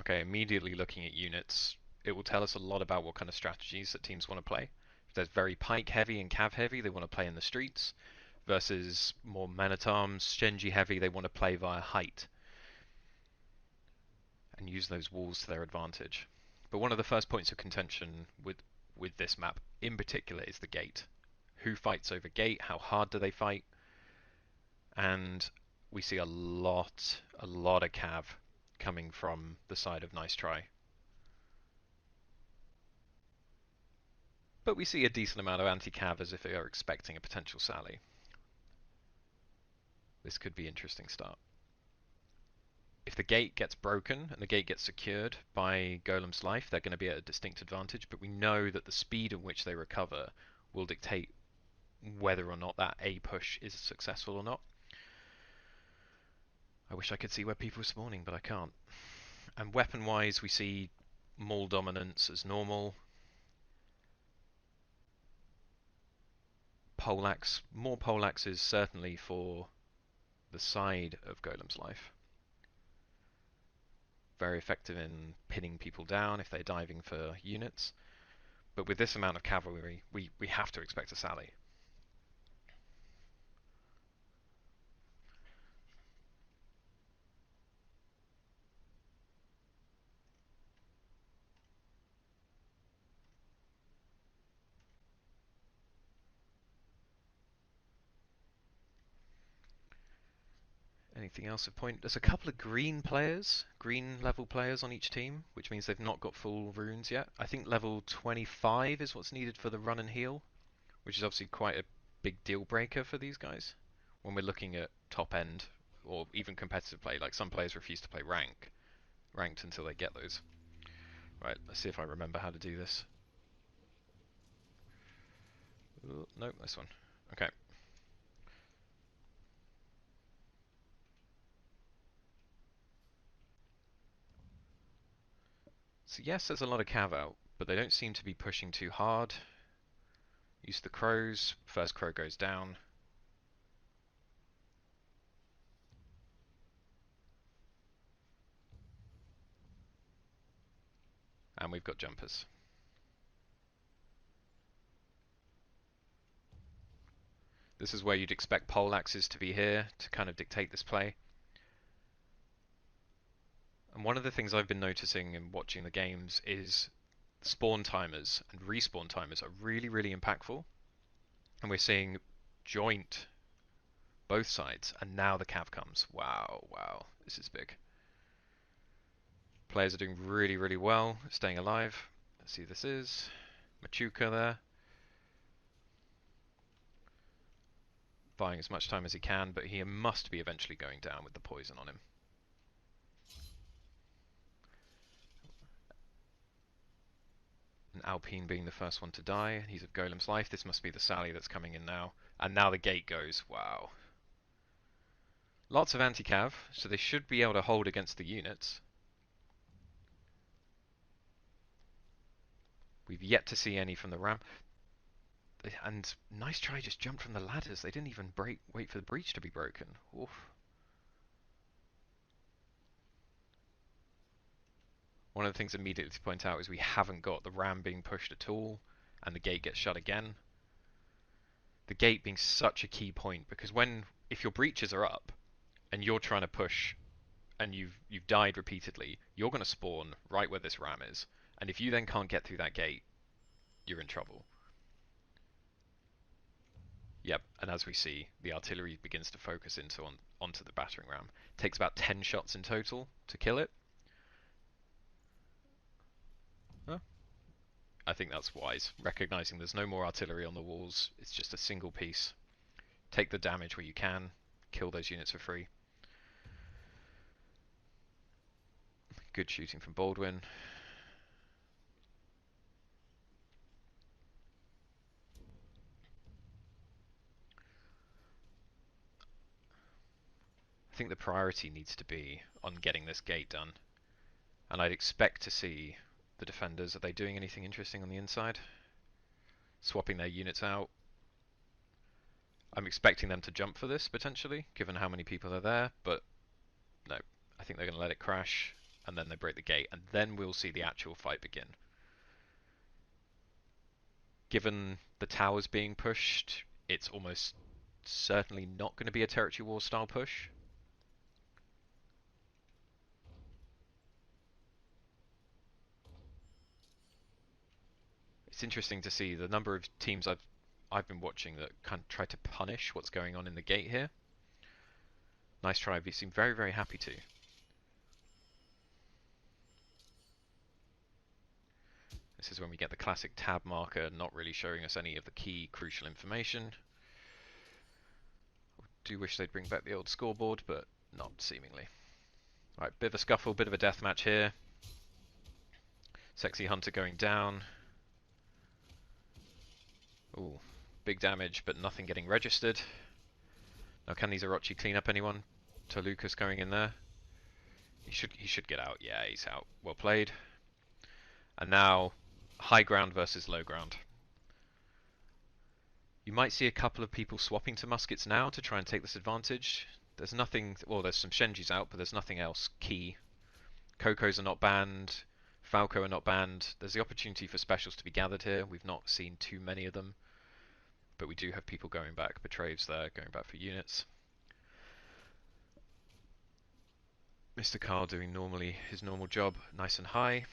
Okay, immediately looking at units, it will tell us a lot about what kind of strategies that teams want to play. If there's very pike heavy and cav heavy, they want to play in the streets, versus more men-at-arms, Shenji heavy, they want to play via height and use those walls to their advantage. But one of the first points of contention with this map in particular is the gate. Who fights over gate? How hard do they fight? And we see a lot of cav coming from the side of Nice Try. But we see a decent amount of anti-cav as if they are expecting a potential sally. This could be an interesting start. If the gate gets broken and the gate gets secured by Golem's life, they're going to be at a distinct advantage, but we know that the speed at which they recover will dictate whether or not that A push is successful or not. I wish I could see where people are spawning, but I can't. And weapon-wise, we see Maul dominance as normal. Poleaxe, more poleaxes certainly for the side of Golem's life. Very effective in pinning people down if they're diving for units. But with this amount of cavalry, we have to expect a sally. Anything else of point? There's a couple of green players, green level players on each team, which means they've not got full runes yet. I think level 25 is what's needed for the run and heal, which is obviously quite a big deal breaker for these guys. When we're looking at top end, or even competitive play, like some players refuse to play ranked until they get those. Right, let's see if I remember how to do this. Ooh, no, this one. Okay. So yes, there's a lot of cav out, but they don't seem to be pushing too hard. Use the crows. First crow goes down. And we've got jumpers. This is where you'd expect poleaxes to be here to kind of dictate this play. And one of the things I've been noticing and watching the games is spawn timers and respawn timers are really, really impactful. And we're seeing joint both sides, and now the cav comes. Wow, wow, this is big. Players are doing really, really well, staying alive. Let's see who this is. Machuca there. Buying as much time as he can, but he must be eventually going down with the poison on him. And Alpine being the first one to die. He's of Golem's life. This must be the Sally that's coming in now. And now the gate goes. Wow. Lots of anti-cav, so they should be able to hold against the units. We've yet to see any from the ramp. And Nice Try just jumped from the ladders. They didn't even wait for the breach to be broken. Oof. One of the things immediately to point out is we haven't got the ram being pushed at all, and the gate gets shut again. The gate being such a key point, because if your breaches are up, and you're trying to push, and you've died repeatedly, you're going to spawn right where this ram is. And if you then can't get through that gate, you're in trouble. Yep, and as we see, the artillery begins to focus onto the battering ram. It takes about 10 shots in total to kill it. Huh? I think that's wise, recognizing there's no more artillery on the walls, it's just a single piece. Take the damage where you can, kill those units for free. Good shooting from Baldwin. I think the priority needs to be on getting this gate done. And I'd expect to see the defenders, are they doing anything interesting on the inside? Swapping their units out. I'm expecting them to jump for this, potentially, given how many people are there, but no. I think they're going to let it crash, and then they break the gate, and then we'll see the actual fight begin. Given the towers being pushed, it's almost certainly not going to be a territory war style push. It's interesting to see the number of teams I've been watching that kind of try to punish what's going on in the gate here. Nice try, but you seem very, very happy to. This is when we get the classic tab marker not really showing us any of the key crucial information. I do wish they'd bring back the old scoreboard, but not seemingly. Right, bit of a scuffle, bit of a deathmatch here. Sexy Hunter going down. Ooh, big damage, but nothing getting registered. Now, can these Orochi clean up anyone? Tolucas going in there. He should get out. Yeah, he's out. Well played. And now, high ground versus low ground. You might see a couple of people swapping to muskets now to try and take this advantage. There's nothing. Well, there's some Shenjis out, but there's nothing else key. Kokos are not banned. Falco are not banned. There's the opportunity for specials to be gathered here. We've not seen too many of them, but we do have people going back. Betraves there, going back for units. Mr. Carl doing his normal job, nice and high.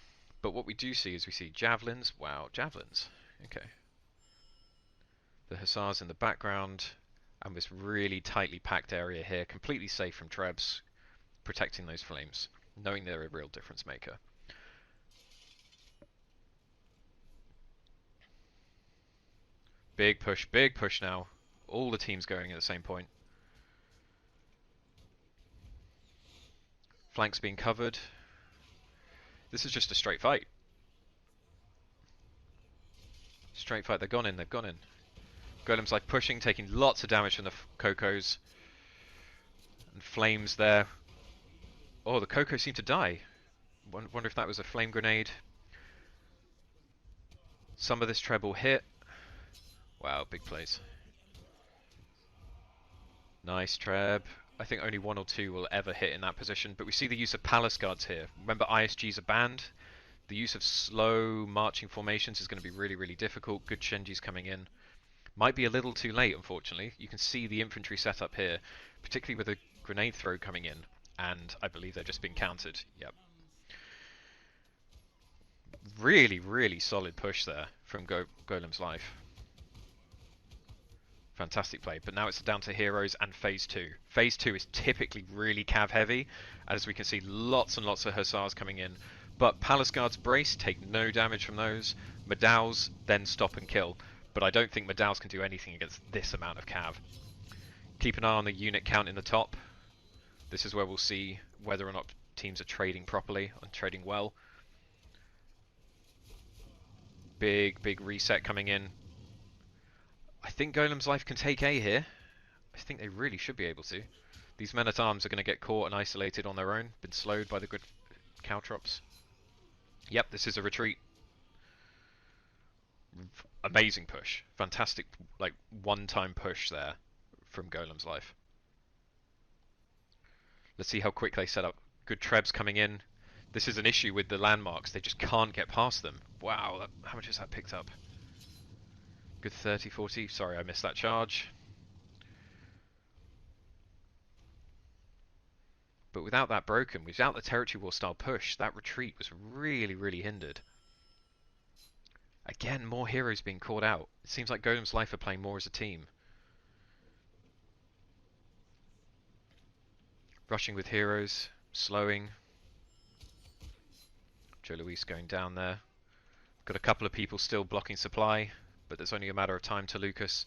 But what we do see is we see javelins. Wow, javelins. Okay. The hussars in the background, and this really tightly packed area here, completely safe from trebs, protecting those flames, knowing they're a real difference maker. Big push now. All the teams going at the same point. Flanks being covered. This is just a straight fight. Straight fight, they've gone in. Golems like pushing, taking lots of damage from the Kokos. And flames there. Oh, the Kokos seem to die. Wonder if that was a flame grenade. Some of this treble hit. Wow, big plays. Nice treb. I think only one or two will ever hit in that position, but we see the use of palace guards here. Remember, ISGs are banned. The use of slow marching formations is going to be really, really difficult. Good Shenjis coming in. Might be a little too late, unfortunately. You can see the infantry setup here, particularly with a grenade throw coming in, and I believe they're just being countered. Yep. Really, really solid push there from Golem's Life. Fantastic play, but now it's down to heroes and phase 2. Phase 2 is typically really cav heavy, as we can see lots and lots of hussars coming in, but Palace Guards brace, take no damage from those. Medaus then stop and kill, but I don't think Medaus can do anything against this amount of cav. Keep an eye on the unit count in the top. This is where we'll see whether or not teams are trading properly and trading well. Big reset coming in. I think Golem's Life can take A here. I think they really should be able to. These men-at-arms are going to get caught and isolated on their own. Been slowed by the good caltrops. Yep, this is a retreat. Amazing push. Fantastic, like, one-time push there from Golem's Life. Let's see how quick they set up. Good trebs coming in. This is an issue with the landmarks. They just can't get past them. Wow, how much has that picked up? Good 30, 40. Sorry, I missed that charge. But without that broken, without the territory war style push, that retreat was really, really hindered. Again, more heroes being caught out. It seems like Golem's Life are playing more as a team. Rushing with heroes, slowing. Joe Luis going down there. Got a couple of people still blocking supply, but there's only a matter of time to Lucas.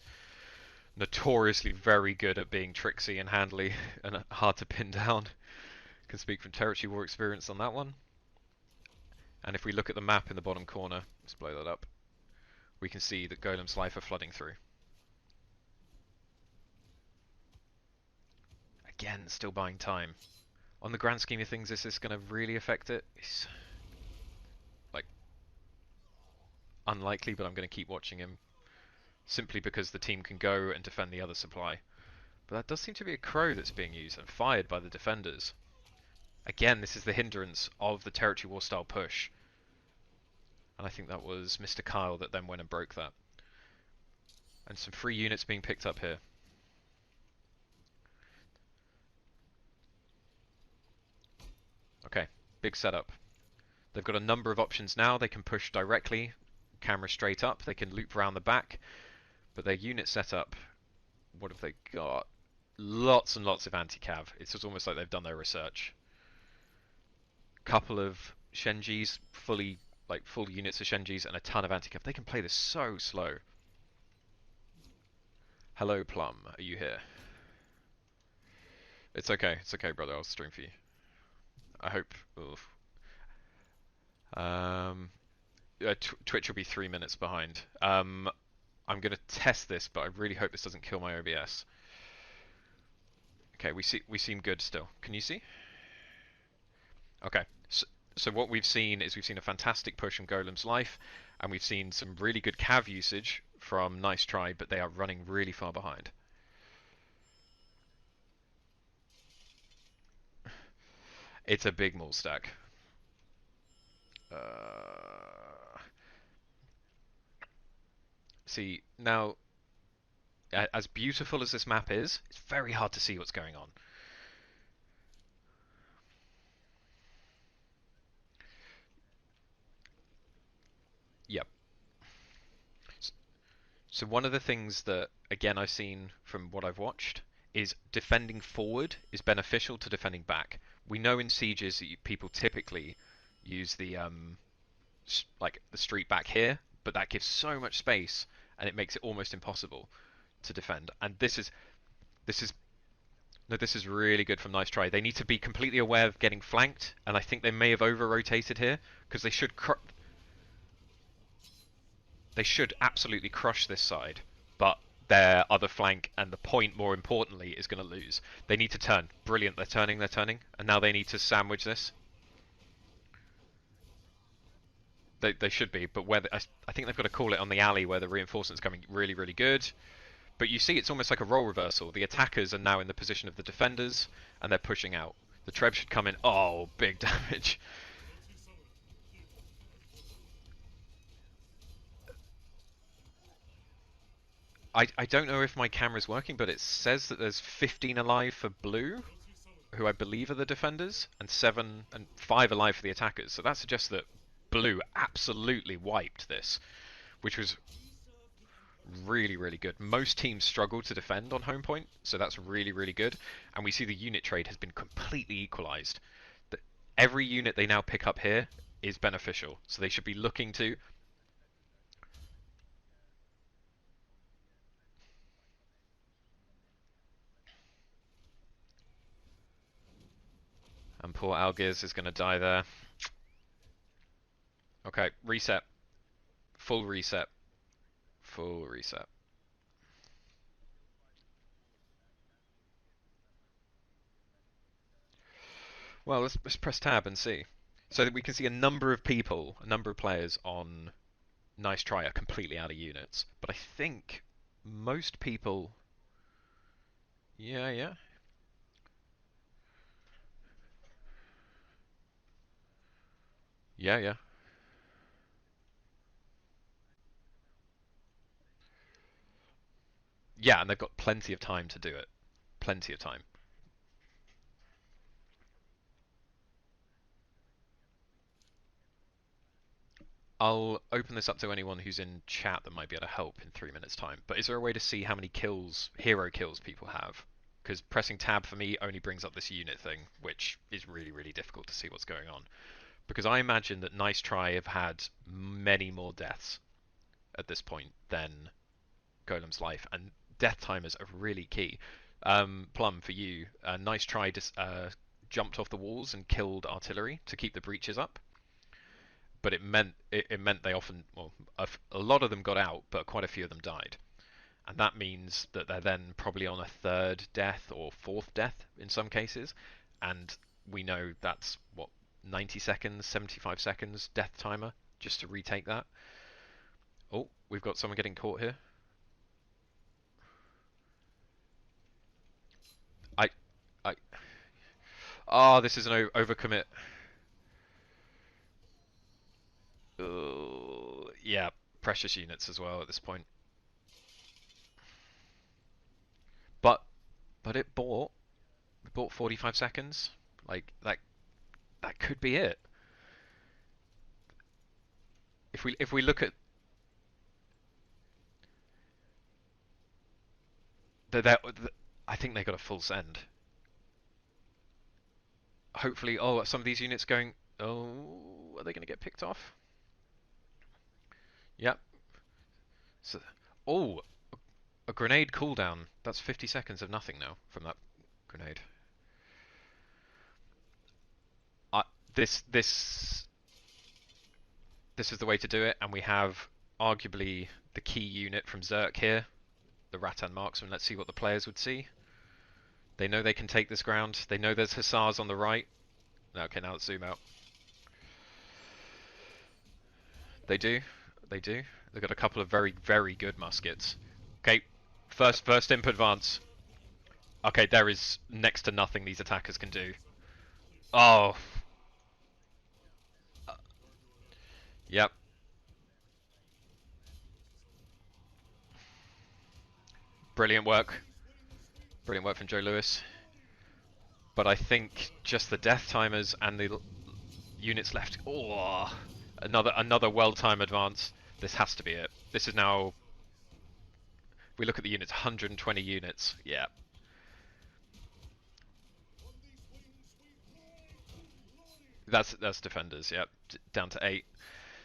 Notoriously very good at being tricksy and handly and hard to pin down. Can speak from territory war experience on that one. And if we look at the map in the bottom corner, let's blow that up, we can see that Golem's Life are flooding through. Again, still buying time. On the grand scheme of things, is this going to really affect it? It's like unlikely, but I'm going to keep watching him simply because the team can go and defend the other supply. But that does seem to be a crow that's being used and fired by the defenders. Again, this is the hindrance of the territory war style push. And I think that was Mr. Kyle that then went and broke that. And some free units being picked up here. Okay, big setup. They've got a number of options now. They can push directly, camera straight up. They can loop around the back. But their unit setup, what have they got? Lots and lots of anti-cav. It's just almost like they've done their research. Couple of Shenjis, full units of Shenjis, and a ton of anti-cav. They can play this so slow. Hello, Plum. Are you here? It's okay, brother. I'll stream for you. I hope. Oof. Twitch will be 3 minutes behind. I'm gonna test this, but I really hope this doesn't kill my OBS. Okay, we seem good still. Can you see? Okay. So what we've seen is a fantastic push from Golem's life, and we've seen some really good cav usage from Nice Try, but they are running really far behind. It's a big maul stack. See, now, as beautiful as this map is, it's very hard to see what's going on. Yep. So one of the things that, again, I've seen from what I've watched is defending forward is beneficial to defending back. We know in sieges that people typically use the like the street back here, but that gives so much space and it makes it almost impossible to defend. And this is no, this is really good from Nice Try. They need to be completely aware of getting flanked, and I think they may have over-rotated here because they should absolutely crush this side, but their other flank and the point, more importantly, is going to lose. They need to turn. Brilliant. They're turning, and now they need to sandwich this. They should be, but I think they've got to call it on the alley where the reinforcement's coming really, really good. But you see, it's almost like a role reversal. The attackers are now in the position of the defenders, and they're pushing out. The Treb should come in. Oh, big damage. I don't know if my camera's working, but it says that there's 15 alive for blue, who I believe are the defenders, and 5 alive for the attackers. So that suggests that blue absolutely wiped this, which was really, really good. Most teams struggle to defend on home point, so that's really, really good. And we see the unit trade has been completely equalized. Every unit they now pick up here is beneficial, so they should be looking to... And poor Algiz is going to die there. Okay, reset. Full reset. Full reset. Well, let's press tab and see. So that we can see a number of people, a number of players on Nice Try are completely out of units. But I think most people... Yeah, yeah. Yeah, yeah. Yeah, and they've got plenty of time to do it. Plenty of time. I'll open this up to anyone who's in chat that might be able to help in 3 minutes' time. But is there a way to see how many kills, hero kills, people have? Because pressing tab for me only brings up this unit thing, which is really, really difficult to see what's going on. Because I imagine that Nice Try have had many more deaths at this point than Golem's life, and death timers are really key. Plum, for you, Nice Try jumped off the walls and killed artillery to keep the breaches up. But it meant they often, well, a lot of them got out, but quite a few of them died, and that means that they're then probably on a third death or fourth death in some cases, and we know that's what 90 seconds, 75 seconds death timer just to retake that. Oh, we've got someone getting caught here. I, I, Oh, this is an overcommit. Yeah, precious units as well at this point. But it bought 45 seconds. Like that could be it. If we look at the I think they got a full send. Hopefully, oh, some of these units going. Oh, are they going to get picked off? Yep. So, oh, a grenade cooldown. That's 50 seconds of nothing now from that grenade. Uh, this this this is the way to do it, and we have arguably the key unit from Zerk here, the Rattan Marksman. Let's see what the players would see. They know they can take this ground. They know there's Hussars on the right. Okay, now let's zoom out. They do. They do. They've got a couple of very, very good muskets. Okay, first imp advance. Okay, there is next to nothing these attackers can do. Oh. Yep. Brilliant work. Brilliant work from Joe Lewis. But I think just the death timers and the units left. Oh, another well-timed advance. This has to be it. This is now. We look at the units, 120 units. Yeah. That's defenders. Yeah, down to 8.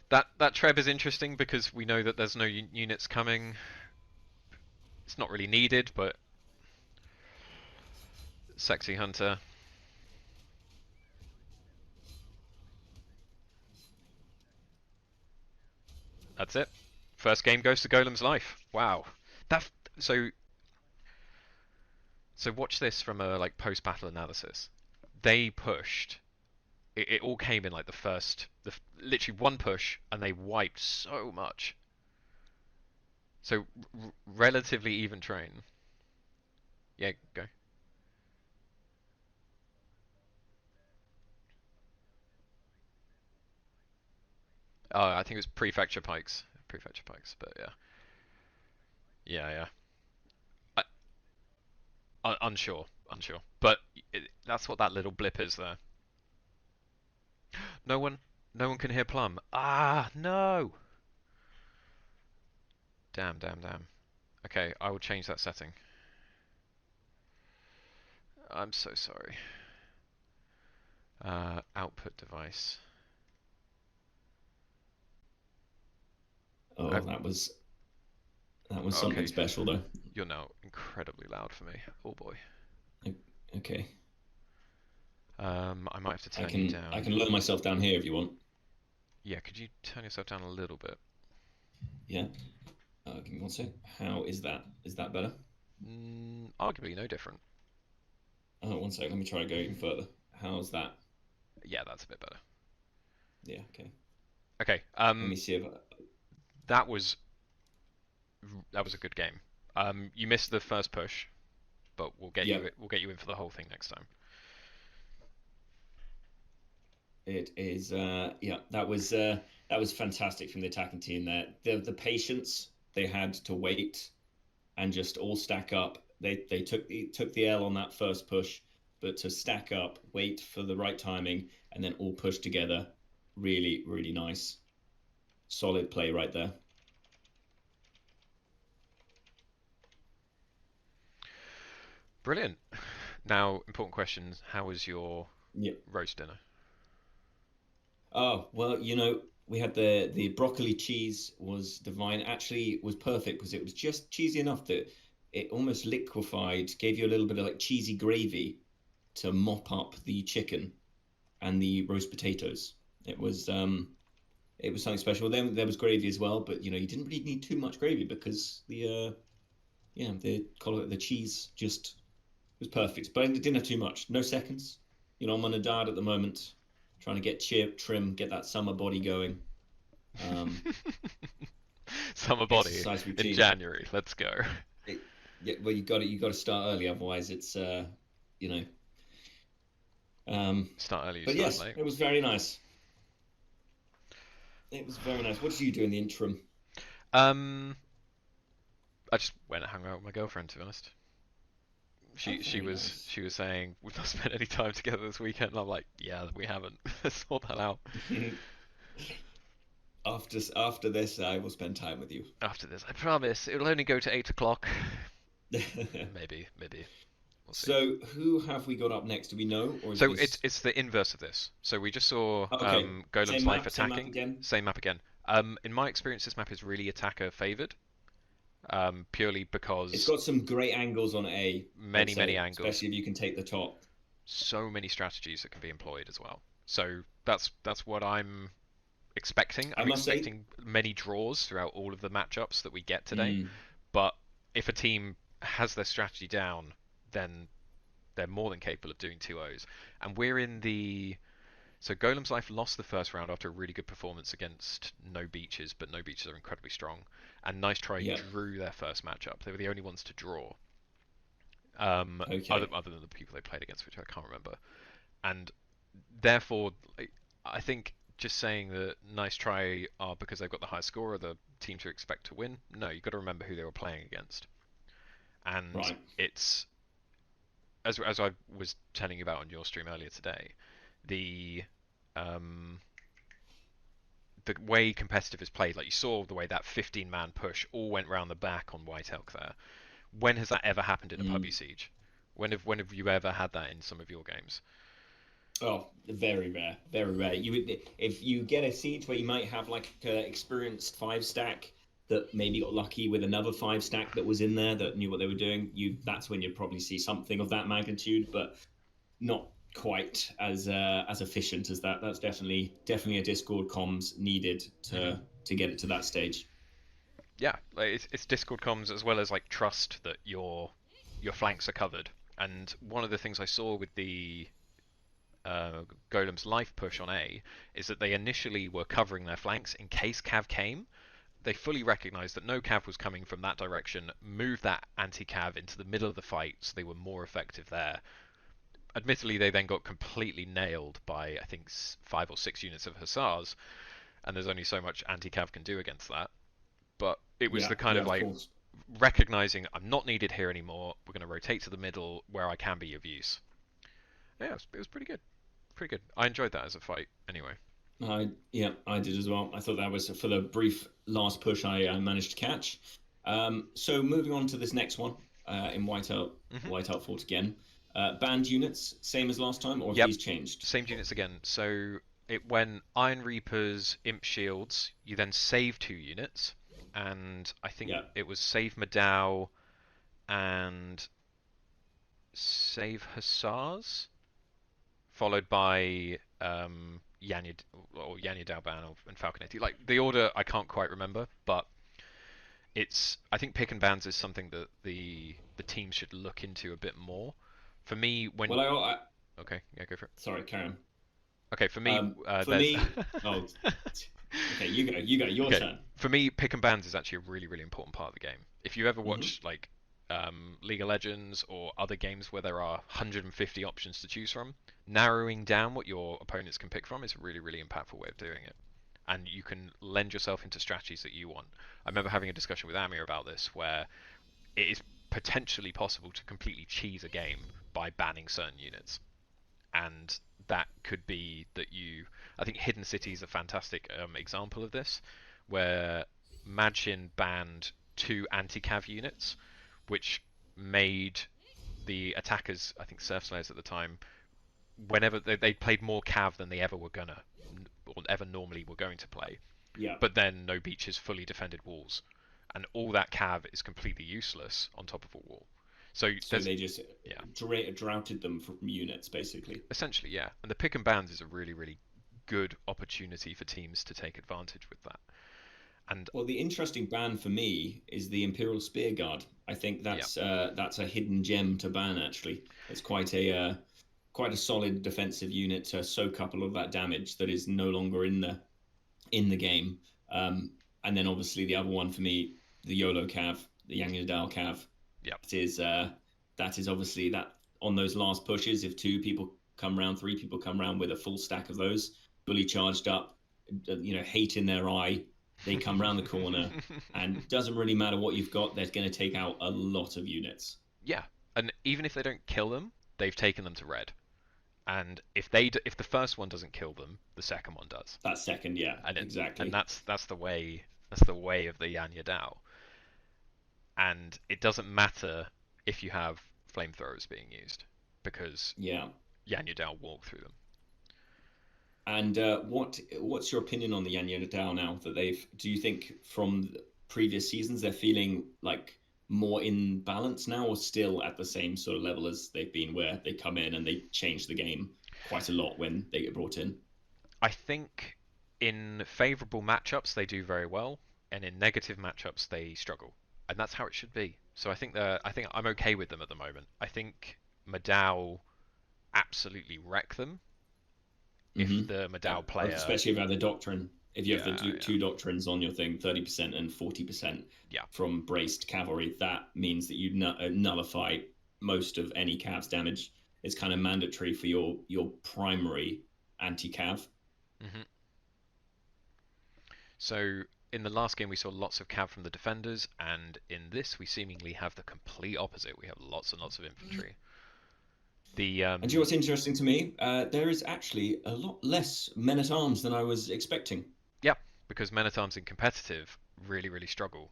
That Treb is interesting because we know that there's no units coming. It's not really needed, but Sexy Hunter. That's it. First game goes to Golem's life. Wow. That so so watch this from a like post-battle analysis. They pushed. It all came in like literally one push, and they wiped so much. So relatively even train. Yeah, go. Oh, I think it was prefecture pikes. Prefecture pikes, but yeah. Yeah, yeah. Unsure, unsure. But that's what that little blip is there. No one, no one can hear Plum. Ah, no. Damn, damn, damn. Okay, I will change that setting. I'm so sorry. Output device. Oh, that was something Okay, special though. you're now incredibly loud for me. Oh boy. Okay, I might have to I turn you can I down. can lower myself down here if you want. Yeah, could you turn yourself down a little bit? Yeah. Give me one sec. How is that? Is that better? Arguably no different. Oh, one sec. Let me try to go even further. How's that? Yeah, that's a bit better. Yeah. Okay. Okay. Let me see if That was a good game. You missed the first push, but yeah. we'll get you in for the whole thing next time. It is. Yeah. That was fantastic from the attacking team there. The patience they had to wait and just all stack up. They took the L on that first push, but to stack up, wait for the right timing, and then all push together. Really, really nice, solid play right there. Brilliant. Now, important questions. How was your Yeah. roast dinner? Oh well, we had the broccoli cheese was divine. Actually, it was perfect because it was just cheesy enough that it almost liquefied, gave you a little bit of like cheesy gravy to mop up the chicken and the roast potatoes. It was something special. Then there was gravy as well, but you didn't really need too much gravy because the cheese just was perfect. But it didn't have too much. No seconds. I'm on a diet at the moment, trying to get chip, trim, get that summer body going. Um, Summer body Exercise in routine. January. Let's go. Yeah, well, you got to start early, otherwise it's you know Um, Start early, you but start yes, late. it was very nice. It was very nice. What did you do in the interim? Um, I just went and hung out with my girlfriend. To be honest, Oh, she very was nice. she was saying we've not spent any time together this weekend. And I'm like, yeah, we haven't. Let's sort that out After this, I will spend time with you. after this. I promise. It'll only go to 8 o'clock. Maybe. We'll see. So, who have we got up next? Do we know, or is So it's this it's the inverse of this. So we just saw okay? Golem's Same life map, same map attacking. again. Same map again. In my experience, this map is really attacker favored. Purely It's because got some great angles on A, I'd many say, angles, especially if you can take the top. so many strategies that can be employed as well. So that's what I'm expecting. I I'm must say, expecting many draws throughout all of the matchups that we get today. mm, But if a team has their strategy down, then they're more than capable of doing 2-0s. And we're in the so Golem's Life lost the first round after a really good performance against No Beaches, but No Beaches are incredibly strong. And Nice Try yeah, drew their first matchup. They were the only ones to draw, okay, other than the people they played against, which I can't remember. And therefore, I think just saying that Nice Try are because they've got the highest score are the team to expect to win. No, you've got to remember who they were playing against. And right, it's as I was telling you about on your stream earlier today, the um, the way competitive is played, like you saw the way that 15-man push all went round the back on White Elk there. When has that ever happened in a mm. PUBG Siege? When have you ever had that in some of your games? Oh, very rare, very rare. You would if you get a siege where you might have like an experienced five stack that maybe got lucky with another five stack that was in there that knew what they were doing. You That's when you'd probably see something of that magnitude, but not quite as efficient as that. That's definitely a Discord comms needed Hmm. to get it to that stage. Yeah, like it's Discord comms as well as like trust that your flanks are covered. And one of the things I saw with the Golem's life push on A is that they initially were covering their flanks in case Cav came. They fully recognised that no Cav was coming from that direction, moved that anti-Cav into the middle of the fight so they were more effective there. Admittedly, they then got completely nailed by, I think, 5 or 6 units of Hussars, and there's only so much anti-Cav can do against that. But it was Yeah, the kind yeah, of of like course. recognizing I'm not needed here anymore. We're going to rotate to the middle where I can be of use. Yeah, it was pretty good. Pretty good. I enjoyed that as a fight anyway. I did as well. I thought that was for the brief last push I managed to catch. So moving on to this next one in Hmm. Whiteout Fort again. Band units, same as last time, or have Yep, these changed? same units again. So it went Iron Reapers, Imp Shields. You then save 2 units, and I think Yeah, it was save Madao and save Hussars, followed by Yanya or Yanya Dalban and Falconetti. Like the order, I can't quite remember, but it's I think pick and bans is something that the team should look into a bit more. For me, when well, okay, yeah, go for it. sorry, Karen. Okay, for me, For there's me, oh, okay, you go, your okay. turn. For me, pick and bans is actually a really really important part of the game. If you ever Hmm. watch like League of Legends or other games where there are 150 options to choose from, narrowing down what your opponents can pick from is a really really impactful way of doing it. And you can lend yourself into strategies that you want. I remember having a discussion with Amir about this where it is potentially possible to completely cheese a game by banning certain units. And that could be that you. I think Hidden City is a fantastic example of this, where Madshin banned 2 anti-cav units, which made the attackers, I think Surf Slayers at the time, whenever they played more cav than they ever were gonna, or ever normally were going to play. Yeah, But then No Beaches fully defended walls, and all that cav is completely useless on top of a wall. So so there's they just yeah, droughted them from units, basically. essentially yeah, and the pick and bans is a really really good opportunity for teams to take advantage with that. And Well, the interesting ban for me is the Imperial Spear Guard. I think yeah, that's a hidden gem to ban. Actually, it's quite a solid defensive unit to soak up a lot of that damage that is no longer in the game. Um, and then obviously the other one for me, the YOLO Cav, the Yang Yadal Cav. yeah, That is that is obviously that on those last pushes. If two people come round, 3 people come round with a full stack of those, fully charged up, hate in their eye. They come round the corner, and it doesn't really matter what you've got. They're going to take out a lot of units. Yeah, and even if they don't kill them, they've taken them to red. And if the first one doesn't kill them, the second one does. That second, yeah, And exactly. that's the way of the Yan Yadao. And it doesn't matter if you have flamethrowers being used because Yeah. Yan Yadao walk through them. And what's your opinion on the Yanya Nadal now that they've? Do you think from previous seasons they're feeling like more in balance now, or still at the same sort of level as they've been, where they come in and they change the game quite a lot when they get brought in? I think in favourable matchups they do very well, and in negative matchups they struggle, and that's how it should be. So I think I'm okay with them at the moment. I think Madao absolutely wreck them if Mm-hmm. the Yeah, Madao player. especially if you have the doctrine. If you have the Yeah, yeah, two doctrines on your thing, 30% and 40% yeah. from braced cavalry, that means that you nullify most of any cav's damage. It's kind of mandatory for your primary anti-cav. hmm So in the last game we saw lots of cav from the defenders, and in this we seemingly have the complete opposite. We have lots and lots of infantry. The And do you know what's interesting to me? There is actually a lot less men at arms than I was expecting. Yeah, because men at arms in competitive really struggle,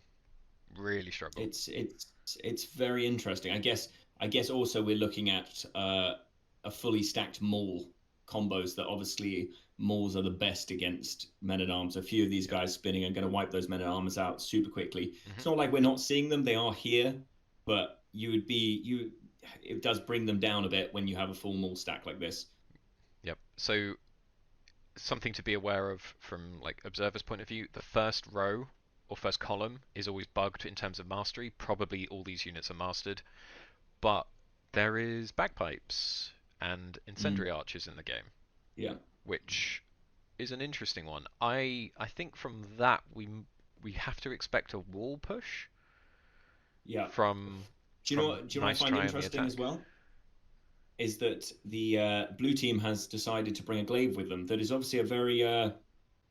really struggle. It's very interesting. I guess also we're looking at a fully stacked maul combos that obviously mauls are the best against men at arms. A few of these Yep. guys spinning are going to wipe those men at arms out super quickly. hmm It's not like we're not seeing them; they are here, but you would be you. It does bring them down a bit when you have a full maul stack like this. Yep. So something to be aware of from like observer's point of view, the first row or first column is always bugged in terms of mastery. Probably all these units are mastered, but there is bagpipes and Mm, incendiary archers in the game, yeah, which is an interesting one. I think from that we have to expect a wall push yeah. from Do you know what? Do you know what I nice find try on the interesting as attack. well? Is that the blue team has decided to bring a glaive with them. That is obviously a very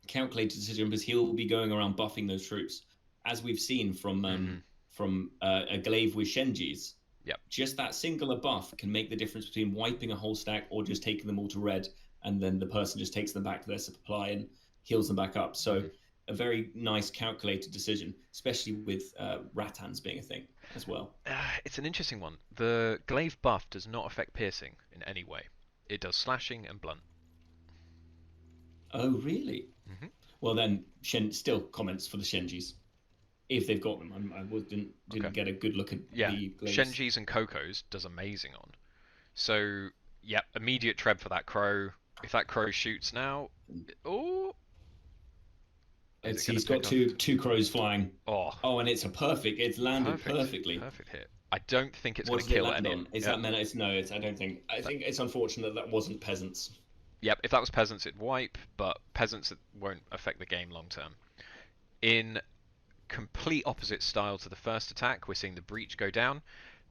calculated decision because he'll be going around buffing those troops, as we've seen hmm from a glaive with Shenji's. Yep. Just that singular buff can make the difference between wiping a whole stack or just taking them all to red, and then the person just takes them back to their supply and heals them back up. So hmm a very nice calculated decision, especially with Rattans being a thing as well. It's an interesting one. The glaive buff does not affect piercing in any way. It does slashing and blunt. Oh, really? hmm Well, then Shen still comments for the Shenjis if they've got them. I Okay. didn't get a good look at Yeah, the glaives. Shenji's and Coco's does amazing on. So, yeah, immediate treb for that crow. If that crow shoots now, oh, is It's it going to he's got pick off? two crows flying. Oh, Oh, and it's a perfect. It's landed perfect, perfectly. perfect hit. I don't think it's going What to did it kill land any. on? Is Yeah, that men? It's no. It's I don't think. I that, think it's unfortunate that wasn't peasants. yep. If that was peasants, it'd wipe, but peasants it won't affect the game long term. In complete opposite style to the first attack, we're seeing the breach go down.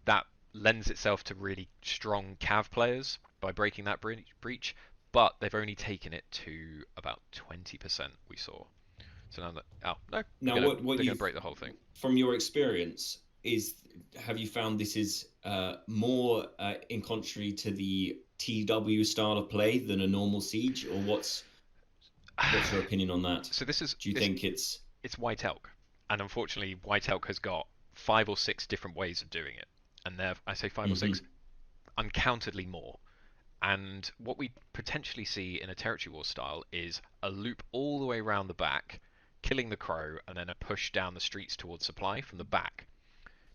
That lends itself to really strong cav players by breaking that breach, but they've only taken it to about 20%. We saw. So now that oh no, Now, what they're gonna you've break the whole thing. from your experience is have you found this is more in contrary to the TW style of play than a normal siege, or what's your opinion on that? So this is Do you this think it's it's White Elk, and unfortunately White Elk has got 5 or 6 different ways of doing it, and there I say 5 or 6, mm-hmm, uncountably more. And what we potentially see in a territory war style is a loop all the way around the back, killing the crow, and then a push down the streets towards supply from the back.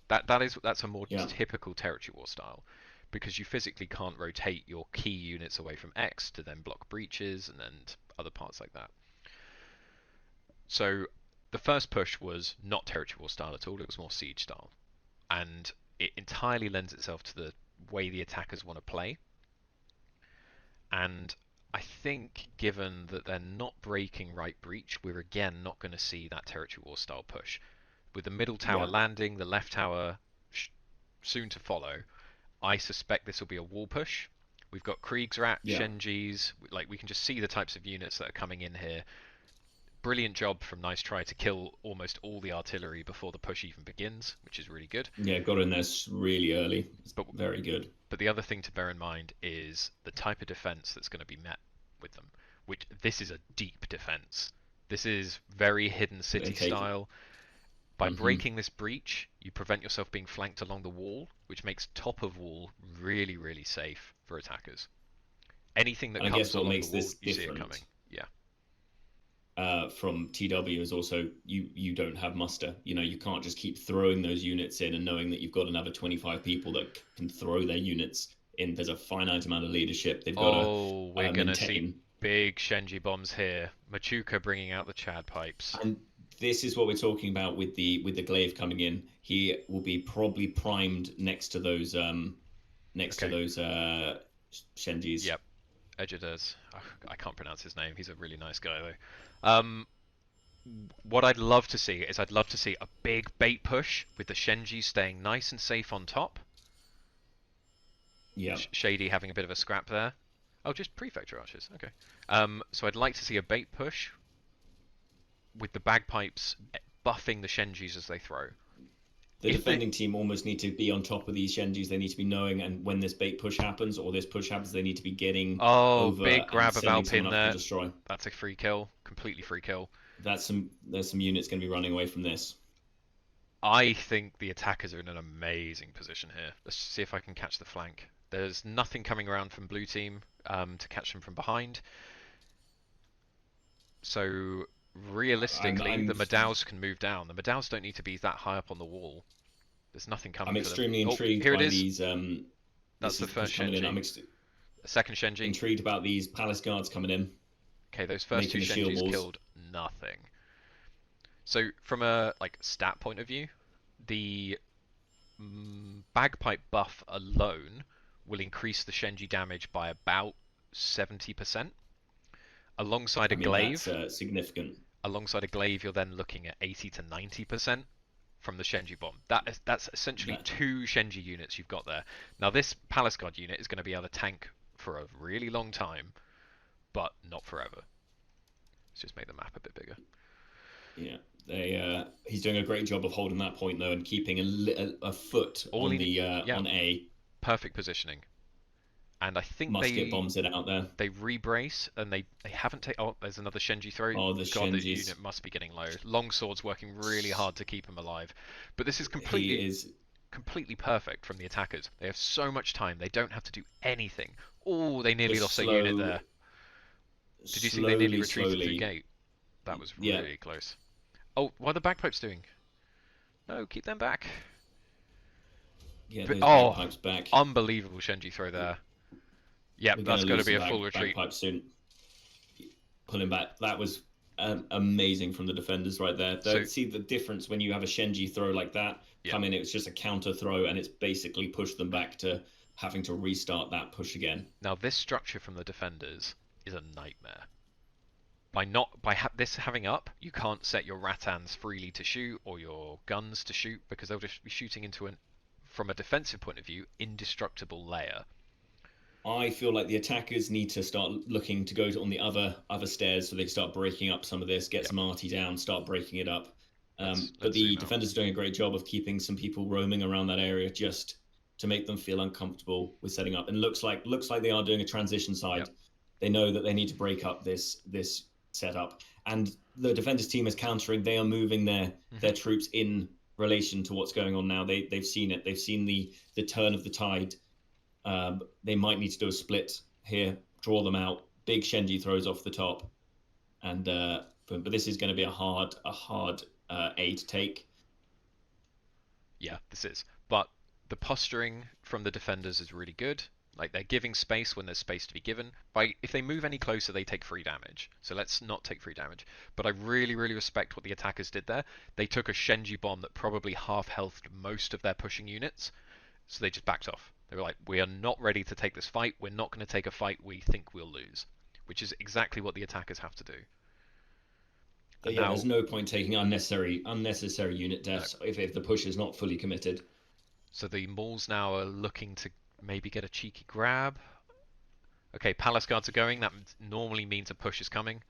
That's a more yeah, typical territory war style, because you physically can't rotate your key units away from X to then block breaches and then other parts like that. So the first push was not territory war style at all; it was more siege style, and it entirely lends itself to the way the attackers want to play. And I think, given that they're not breaking right breach, we're again not going to see that territory war style push. With the middle tower yeah, landing, the left tower soon to follow, I suspect this will be a wall push We've got Kriegsrat, Yeah. Shenjis. Like we can just see the types of units that are coming in here. Brilliant job from Nice Try to kill almost all the artillery before the push even begins, which is really good. Yeah, got in there really early. It's But very good. but the other thing to bear in mind is the type of defense that's going to be met with them. Which this is a deep defense. This is very hidden They city take. style. By Hmm. breaking this breach, you prevent yourself being flanked along the wall, which makes top of wall really, really safe for attackers. Anything that And I guess comes what along the makes wall, this you see it coming. different Yeah. from TW is also you don't have muster. You can't just keep throwing those units in and knowing that you've got another 25 people that can throw their units in. There's a finite amount of leadership they've got to Oh, we're gonna see maintain. big Shenji bombs here. Machuca bringing out the Chad pipes. And this is what we're talking about with the glaive coming in. He will be probably primed next to those Okay. Shenjis. Yep. Ejidas. Oh, I can't pronounce his name. He's a really nice guy though. What I'd love to see is I'd love to see a big bait push with the Shenji staying nice and safe on top. Yeah. Shady having a bit of a scrap there. Oh, just prefecture archers. Okay. So I'd like to see a bait push with the bagpipes buffing the Shenjis as they throw. The If they defending team almost need to be on top of these Shenjis. They need to be knowing, and when this bait push happens or this push happens, they need to be getting Oh, big over and grab of sending someone Alpin up to there. destroy. That's a free kill. Completely free kill. There's some units going to be running away from this. I think the attackers are in an amazing position here. Let's see if I can catch the flank. There's nothing coming around from blue team to catch them from behind. So realistically, I'm the Madaus can move down. The Madaus don't need to be that high up on the wall. There's nothing I'm coming for them. extremely Oh, intrigued here it by is. these. That's This the is the push first coming in. Shenji. A second Shenji. Intrigued about these palace guards coming in, Okay, those first two making the shield Shenjis walls. killed nothing. So from a stat point of view, the bagpipe buff alone will increase the Shenji damage by about 70%. Alongside a I mean, that's glaive, significant. you're then looking at 80 to 90% from the Shenji bomb. That's essentially That two Shenji units you've got there. Now this Palace Guard unit is going to be able to tank for a really long time, but not forever. Let's just make the map a bit bigger. Yeah, he's doing a great job of holding that point though and keeping a foot All on he, the yeah, on A. perfect positioning. And I think Musket bombs it out there. they rebrace and they haven't taken. Oh, there's another Shenji throw. Oh, the God, the Shenjis. unit must be getting low. Longsword's working really hard to keep him alive, but this is He is completely perfect from the attackers. They have so much time. They don't have to do anything. Oh, they nearly just lost their unit slow, there. Did you see they nearly retreated through slowly. gate? That was Yeah, really close. Oh, what are the bagpipes doing? No, keep them back. yeah. But, Those oh, bagpipes back. unbelievable Shenji throw there. Yep, We're going that's to going to lose be some a full retreat. bagpipes soon. Pulling back. That was amazing from the defenders right there. So, See the difference when you have a Shenji throw like that yeah. come in. It was just a counter throw, and it's basically pushed them back to having to restart that push again. Now this structure from the defenders is a nightmare. By this having up, you can't set your Rattans freely to shoot or your guns to shoot because they'll just be shooting into from a defensive point of view, indestructible layer. I feel like the attackers need to start looking to go on the other stairs so they start breaking up some of this, get Yep. some arty down, start breaking it up. But Let's the zoom out. defenders are doing a great job of keeping some people roaming around that area just to make them feel uncomfortable with setting up. And looks like they are doing a transition side. Yep. They know that they need to break up this setup, and the defenders team is countering. They are moving their troops in relation to what's going on now. They've seen it. They've seen the turn of the tide. They might need to do a split here, draw them out. Big Shenji throws off the top, and but this is going to be a hard A to take. Yeah, this is. But the posturing from the defenders is really good. Like they're giving space when there's space to be given. If they move any closer, they take free damage. So let's not take free damage. But I really, really respect what the attackers did there. They took a Shenji bomb that probably half healthed most of their pushing units, so they just backed off. They were like, "We are not ready to take this fight. We're not going to take a fight we think we'll lose," which is exactly what the attackers have to do. And Yeah, now, there's no point taking unnecessary unit no. deaths if the push is not fully committed. So the Mauls now are looking to maybe get a cheeky grab. Okay, palace guards are going. That normally means a push is coming.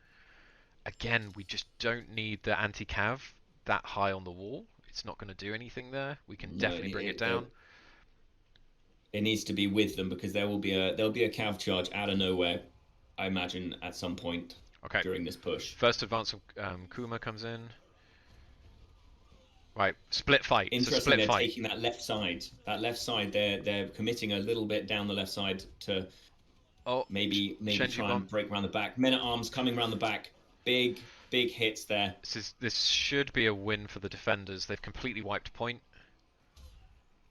Again, we just don't need the anti-cav that high on the wall. It's not going to do anything there. We can No, definitely bring it down. it needs to be with them because there'll be a cav charge out of nowhere, I imagine, at some point Okay, during this push. first advance of Kuma comes in. Right, split fight. It's a Interesting, split they're fight. taking that left side. That left side, they're committing a little bit down the left side to Oh, maybe Shenji try bomb. and break around the back. Men at arms coming around the back. Big hits there. This should be a win for the defenders. They've completely wiped point,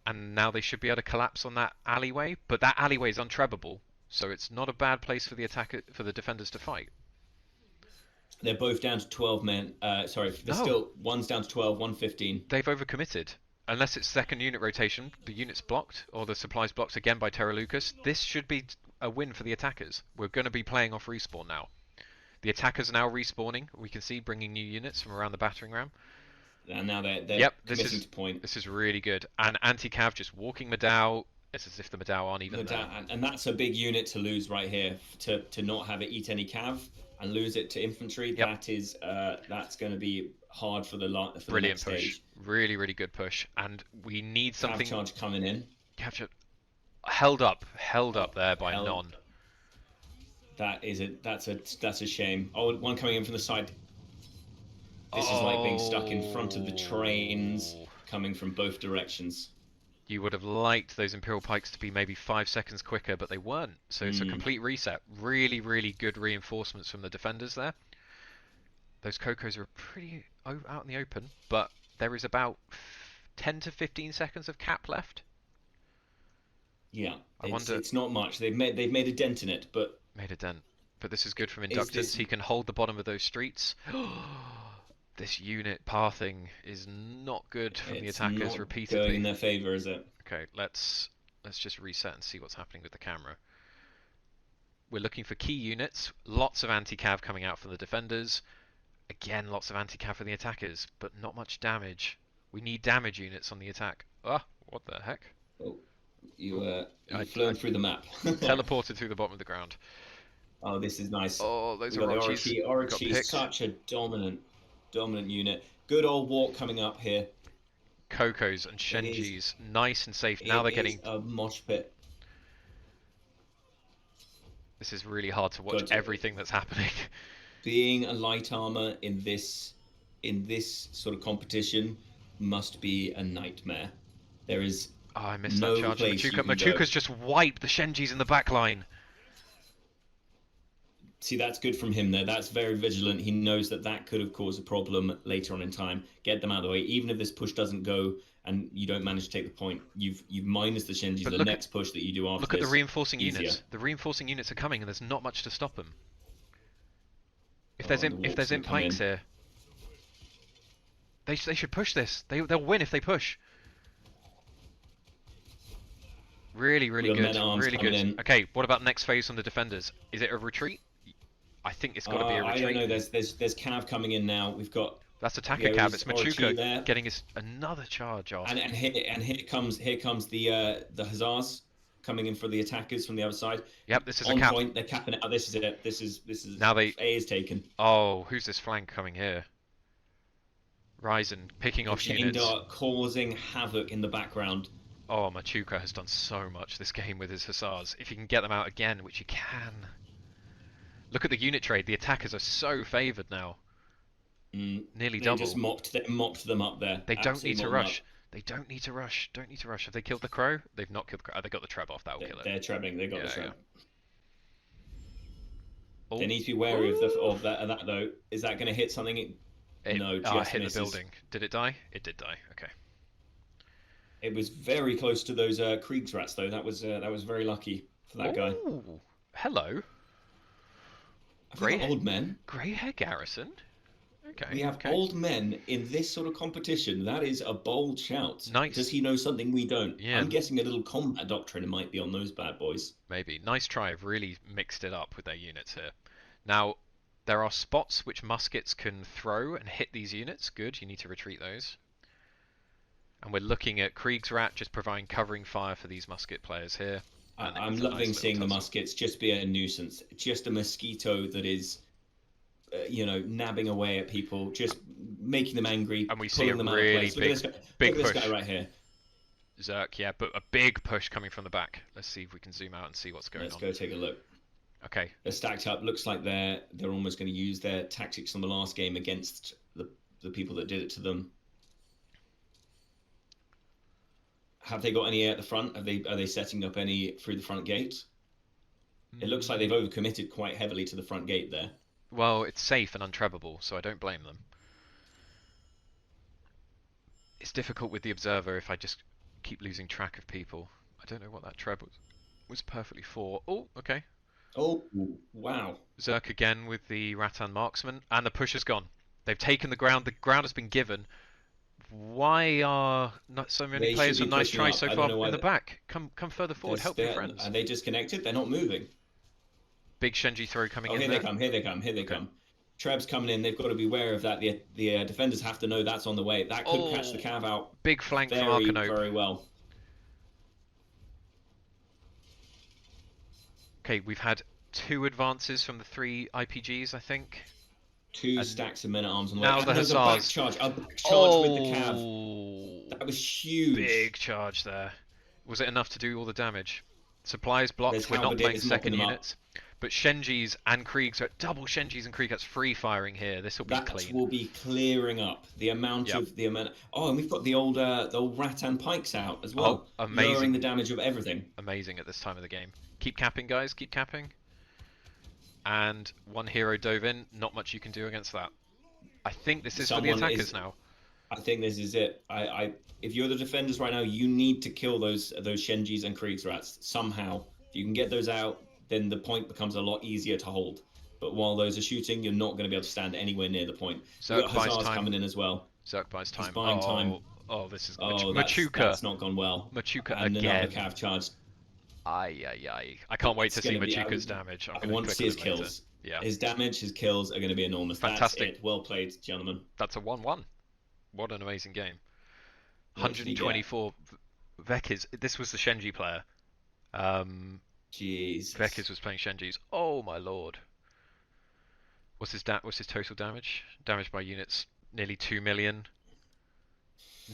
and now they should be able to collapse on that alleyway. But that alleyway is untrebbable, so it's not a bad place for the defenders to fight. They're both down to 12 men. Sorry, they're No, still one's down to 12, one 15. they've overcommitted. Unless it's second unit rotation, the unit's blocked, or the supply's blocked again by Terra Lucas. This should be a win for the attackers. We're going to be playing off respawn now. The attackers are now respawning. We can see bringing new units from around the battering ram. And now they're Yep, committing to point. this is really good. And anti-cav just walking Madao. It's as if the Madao aren't even there. And that's a big unit to lose right here. To not have it eat any cav and lose it to infantry. Yep. That's going to be hard for the Brilliant next push. stage. Really good push. And we need something. Cav charge coming in. Capture. Held up there by Non. That's a shame. Oh, one coming in from the side. This is like being stuck in front of the trains coming from both directions. You would have liked those Imperial Pikes to be maybe 5 seconds quicker, but they weren't. So it's a complete reset. Really good reinforcements from the defenders there. Those Cocos are pretty out in the open, but there is about 10 to 15 seconds of cap left. Yeah, I wonder. It's not much. They've made a dent in it, but made a dent. But this is good from Inductance. He can hold the bottom of those streets. This unit pathing is not good from the attackers repeatedly. Going in their favour, is it? Okay, let's just reset and see what's happening with the camera. We're looking for key units. Lots of anti-cav coming out from the defenders. Again, lots of anti-cav for the attackers, but not much damage. We need damage units on the attack. Ah, what the heck? Oh, you've flown through the map. Teleported through the bottom of the ground. Oh, this is nice. Oh, those are Orochis. Orochi is such a dominant unit. Good old walk coming up here. Cocos and Shenjis, nice and safe. Now they're getting a mosh pit. This is really hard to watch everything that's happening. Being a light armor in this sort of competition must be a nightmare. There is I missed that charge. Machuka's just wiped the Shenjis in the back line. See, that's good from him there. That's very vigilant. He knows that could have caused a problem later on in time. Get them out of the way. Even if this push doesn't go and you don't manage to take the point, you've minus the Shenjis. The next push that you do after look at the reinforcing units. The reinforcing units are coming, and there's not much to stop them. If there's imp pikes here, they should push this. They'll win if they push. Really good. Really good. Okay, what about next phase on the defenders? Is it a retreat? I think it's got to be a retreat. I don't know. There's Cav coming in now. We've got. That's attacker Cav. It's Machuka getting another charge off. And here comes the Hussars coming in for the attackers from the other side. Yep, this is on a cap. Point. They're capping it. This is it. This is now A is taken. Oh, who's this flank coming here? Ryzen picking off units. Dart causing havoc in the background. Oh, Machuka has done so much this game with his Hussars. If you can get them out again, which you can. Look at the unit trade. The attackers are so favoured now. Nearly double. Just mopped them up there. They don't need to rush. They don't need to rush. Have they killed the crow? They've not killed the crow. Oh, they got the treb off. That will kill it. They're trebbing. They got the treb. Oh. They need to be wary of that though. Is that going to hit something? No, just hit misses. the building. Did it die? It did die. Okay. It was very close to those Kriegsrats though. That was very lucky for that guy. Hello. Old men. Grey hair garrison. Okay. We have old men in this sort of competition. That is a bold shout. Nice. Does he know something we don't? Yeah. I'm guessing a little combat doctrine might be on those bad boys. Maybe. Nice try. I've really mixed it up with their units here. Now, there are spots which muskets can throw and hit these units. Good. You need to retreat those. And we're looking at Kriegsrat just providing covering fire for these musket players here. and I'm it's a loving nice little seeing the tussle. muskets just be a nuisance, just a mosquito that is, nabbing away at people, just making them angry, And we see a pulling them out of really place. Look at this guy. Look big at this guy push. right here. Zerk, yeah, but a big push coming from the back. Let's see if we can zoom out and see what's going Let's on. go take a look. Okay. They're stacked up. Looks like they're almost going to use their tactics from the last game against the people that did it to them. Have they got any at the front? Are they setting up any through the front gate? It looks like they've Mm, overcommitted quite heavily to the front gate there. well, it's safe and untrebbable, so I don't blame them. It's difficult with the observer if I just keep losing track of people. I don't know what that treb was perfectly for. Oh, okay. Oh, wow. Zerk again with the Rattan marksman, and the push has gone. They've taken the ground. The ground has been given. Why are not so many They players should be from Nice pushing Try up. so I don't far know in why. the back? Come further forward. Help your Are friends. they disconnected? They're not moving. Big Shenji throw coming Oh, in here they there. come. Here they come. Here they Okay. come. Treb's coming in. They've got to be aware of that. The defenders have to know that's on the way. That could catch the Oh, cav out big flank from very, Arkanope. very well. Okay, we've had two advances from the three IPGs, I think. Two And stacks of men at arms on the way. now the And there's a back Hussars. charge. A back charge with the cav. Oh, That was huge. big charge there. Was it enough to do all the damage? Supplies blocked. There's We're not playing halberdiers mopping second them up. units. But Shenjis and Kriegs are double Shenjis and Kriegs free firing here. This will be That clean. will be clearing up Yep. the amount. Oh, and we've got the old Rattan pikes out as Oh, well, lowering the amazing. damage of everything. Amazing at this time of the game. Keep capping, guys. Keep capping. And one hero dove in. Not much you can do against that. I think this is for the Someone attackers is. now. I think this is it. If you're the defenders right now, you need to kill those Shenjis and Kriegsrats somehow. If you can get those out, then the point becomes a lot easier to hold. But while those are shooting, you're not going to be able to stand anywhere near the point. We've got Zerk buys Hussars time. coming in as well. Zerk buys He's time. buying time. Oh, this is Oh, Machuca. that's not gone well. Machuca And another again. cav charge. Ay, ay, ay. I can't wait It's to see going to be. Machuca's damage. I'm I going to want to click see on his it later. kills. Yeah. His damage, his kills are going to be enormous. Fantastic. That's it. Well played, gentlemen. That's a 1-1. What an amazing game. What did he get? 124 Vekis. This was the Shenji player. Jesus. Vekis was playing Shenjis. Oh my lord. What's his total damage? Damage by units nearly 2 million.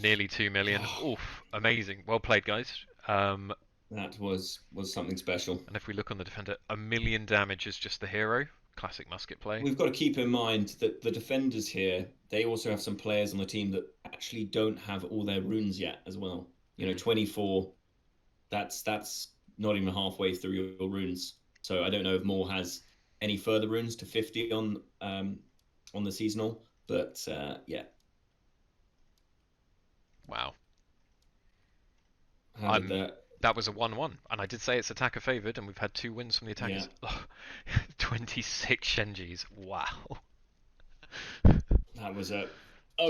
Nearly 2 million. Oof, amazing. Well played, guys. That was something special. And if we look on the defender, 1 million damage is just the hero. Classic musket play. We've got to keep in mind that the defenders here, they also have some players on the team that actually don't have all their runes yet as well. 24, that's not even halfway through your runes. So I don't know if Moore has any further runes to 50 on the seasonal, but yeah. Wow. How did that was a 1-1, and I did say it's attacker favoured, and we've had 2 wins from the attackers. Yeah. Oh, 26 Shenjis. Wow. That was a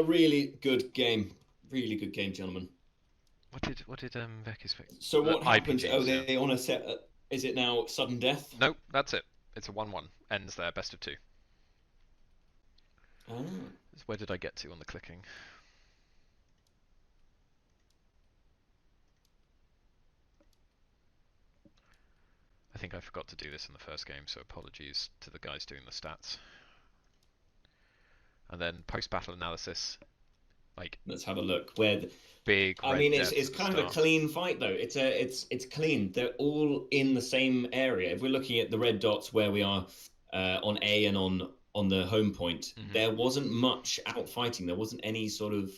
really good game. Really good game, gentlemen. What did Vekis pick? So what happens? IPGs, Oh, they on a set. Is it now sudden death? Nope, that's it. It's a 1-1. Ends there, best of 2. Oh. Where did I get to on the clicking? I think I forgot to do this in the first game, so apologies to the guys doing the stats. And then post-battle analysis, Let's have a look. Where big. I mean, it's kind of a clean fight though. It's clean. They're all in the same area. If we're looking at the red dots where we are on A and on the home point, there wasn't much out fighting. There wasn't any sort of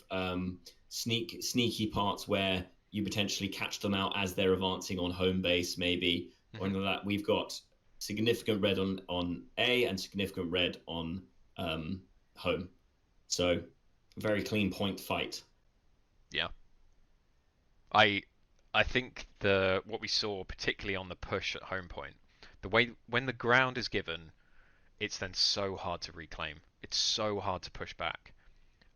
sneaky parts where you potentially catch them out as they're advancing on home base, maybe. Or anything like that. We've got significant red on A and significant red on home. So very clean point fight. Yeah. I think what we saw particularly on the push at home point, the way when the ground is given, it's then so hard to reclaim. It's so hard to push back.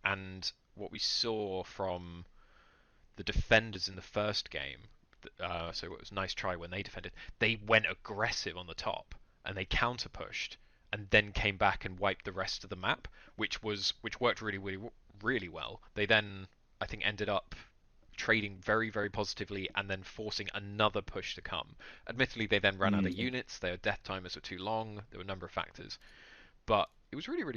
And what we saw from the defenders in the first game, so it was Nice Try when they defended, they went aggressive on the top and they counter pushed and then came back and wiped the rest of the map, which worked really well. They then, I think, ended up trading very, very positively and then forcing another push to come. Admittedly, they then ran out of Mm. units, their death timers were too long, there were a number of factors. But it was really, really